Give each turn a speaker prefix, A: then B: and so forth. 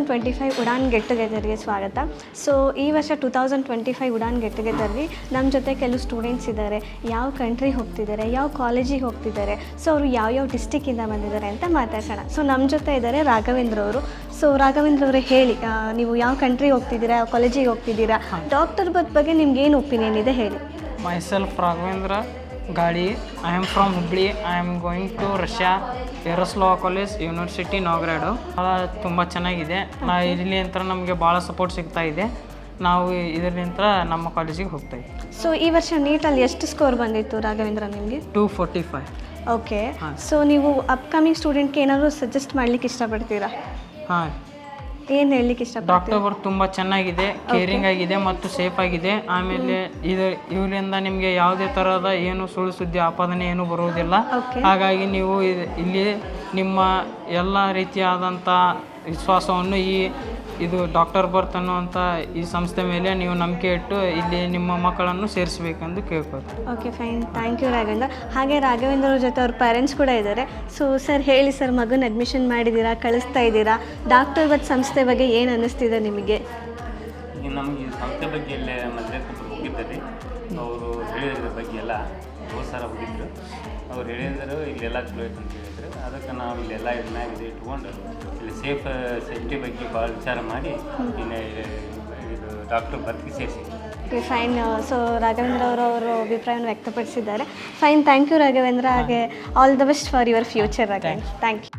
A: 2025 Udan get ಟುಗೆದರ್ಗೆ ಸ್ವಾಗತ. So ಈ ವರ್ಷ 2025 ಉಡಾನ್ ಗೆಟ್ ಟುಗೆದರ್ಗೆ ನಮ್ಮ ಜೊತೆ ಕೆಲವು ಸ್ಟೂಡೆಂಟ್ಸ್ ಇದ್ದಾರೆ. ಯಾವ ಕಂಟ್ರಿಗೆ ಹೋಗ್ತಿದ್ದಾರೆ, ಯಾವ ಕಾಲೇಜಿಗೆ ಹೋಗ್ತಿದ್ದಾರೆ, ಸೊ ಅವರು ಯಾವ್ಯಾವ ಡಿಸ್ಟಿಕ್ಕಿಂದ ಬಂದಿದ್ದಾರೆ ಅಂತ ಮಾತಾಡ್ಸೋಣ. ಸೊ ನಮ್ಮ ಜೊತೆ ಇದ್ದಾರೆ ರಾಘವೇಂದ್ರ ಅವರು. ಸೊ ರಾಘವೇಂದ್ರ ಅವರೇ ಹೇಳಿ, ನೀವು ಯಾವ ಕಂಟ್ರಿಗೆ ಹೋಗ್ತಿದ್ದೀರಾ, ಯಾವ ಕಾಲೇಜಿಗೆ ಹೋಗ್ತಿದ್ದೀರಾ, ಡಾಕ್ಟರ್ ಬಗ್ಗೆ ನಿಮ್ಗೆ ಏನು ಒಪಿನಿಯನ್ ಇದೆ ಹೇಳಿ.
B: Myself Raghavendra Gadi. I am from Hubli. I am going to Russia, Yaroslav College, University, Novgorod. ತುಂಬ ಚೆನ್ನಾಗಿದೆ. ನಾವು ಇಲ್ಲಿ ಅಂತ ನಮಗೆ ಭಾಳ ಸಪೋರ್ಟ್ ಸಿಗ್ತಾ ಇದೆ. ನಾವು ಇದರಿಂದ ನಮ್ಮ ಕಾಲೇಜಿಗೆ ಹೋಗ್ತಾ ಇದ್ದೀವಿ.
A: ಸೊ ಈ ವರ್ಷ ನೀಟಲ್ಲಿ ಎಷ್ಟು ಸ್ಕೋರ್ ಬಂದಿತ್ತು ರಾಘವೇಂದ್ರ ನಿಮಗೆ?
B: 245.
A: ಓಕೆ. ಸೊ ನೀವು ಅಪ್ಕಮಿಂಗ್ ಸ್ಟೂಡೆಂಟ್ಗೆ ಏನಾದರೂ ಸಜೆಸ್ಟ್ ಮಾಡಲಿಕ್ಕೆ ಇಷ್ಟಪಡ್ತೀರಾ?
B: ಹಾಂ,
A: ಏನು ಹೇಳಲಿಕ್ಕೆ ಇಷ್ಟಪಡ್ತೀರಾ?
B: ಡಾಕ್ಟರ್ ವರ್ಕ್ ತುಂಬ ಚೆನ್ನಾಗಿದೆ, ಕೇರಿಂಗ್ ಆಗಿದೆ ಮತ್ತು ಸೇಫ್ ಆಗಿದೆ. ಆಮೇಲೆ ಇವರಿಂದ ನಿಮಗೆ ಯಾವುದೇ ಥರದ ಏನು ಸುಳ್ಳು ಸುದ್ದಿ ಆಪಾದನೆ ಏನು ಬರುವುದಿಲ್ಲ. ಹಾಗಾಗಿ ನೀವು ಇಲ್ಲಿ ನಿಮ್ಮ ಎಲ್ಲ ರೀತಿಯಾದಂಥ ವಿಶ್ವಾಸವನ್ನು ಇದು ಡಾಕ್ಟರ್ ಬರ್ತ್ ಅನ್ನುವಂಥ ಈ ಸಂಸ್ಥೆ ಮೇಲೆ ನೀವು ನಂಬಿಕೆ ಇಟ್ಟು ಇಲ್ಲಿ ನಿಮ್ಮ ಮಕ್ಕಳನ್ನು ಸೇರಿಸಬೇಕೆಂದು ಕೇಳ್ಕೊಳ್ತೀನಿ.
A: Okay, fine, thank you Raghavendra. ಹಾಗೆ ರಾಘವೇಂದ್ರ ಅವ್ರ ಜೊತೆ ಅವ್ರ ಪೇರೆಂಟ್ಸ್ ಕೂಡ ಇದ್ದಾರೆ. ಸೊ ಸರ್ ಹೇಳಿ ಸರ್, ಮಗನ ಅಡ್ಮಿಷನ್ ಮಾಡಿದ್ದೀರಾ, ಕಳಿಸ್ತಾ ಇದ್ದೀರಾ, ಡಾಕ್ಟರ್ ಬರ್ತ್ ಸಂಸ್ಥೆ ಬಗ್ಗೆ ಏನು ಅನ್ನಿಸ್ತಿದೆ ನಿಮಗೆ?
C: ಈಗ ನಮಗೆ ಈ ಸಂಸ್ಥೆ ಬಗ್ಗೆ ಇಲ್ಲೇ ಮದ್ರೇಕೊಬ್ಬರು ಹೋಗಿದ್ದಾರೆ. ಅವರು ಹೇಳಿದ್ರ ಬಗ್ಗೆ ಎಲ್ಲ ಸಲ ಹೋಗಿದ್ರು. ಅವ್ರು ಹೇಳಿದರು ಇಲ್ಲೆಲ್ಲ ಚಲೋ ಐತೆ ಅಂತ ಹೇಳಿದ್ರು. ಅದಕ್ಕೆ ನಾವು ಇಲ್ಲೆಲ್ಲ ಇದನ್ನ ಇಟ್ಕೊಂಡು ಇಲ್ಲಿ ಸೇಫ್ಟಿ ಬಗ್ಗೆ ಭಾಳ ವಿಚಾರ ಮಾಡಿ ಇದು ಡಾಕ್ಟರ್ ಬರ್ತಿಗೆ ಸೇರಿಸಿ.
A: Okay, fine. ಸೊ ರಾಘವೇಂದ್ರ ಅವರು ಅಭಿಪ್ರಾಯವನ್ನು ವ್ಯಕ್ತಪಡಿಸಿದ್ದಾರೆ. Fine, thank you Raghavendra. ಹಾಗೆ all the best for your future Raghavendra. Thank you.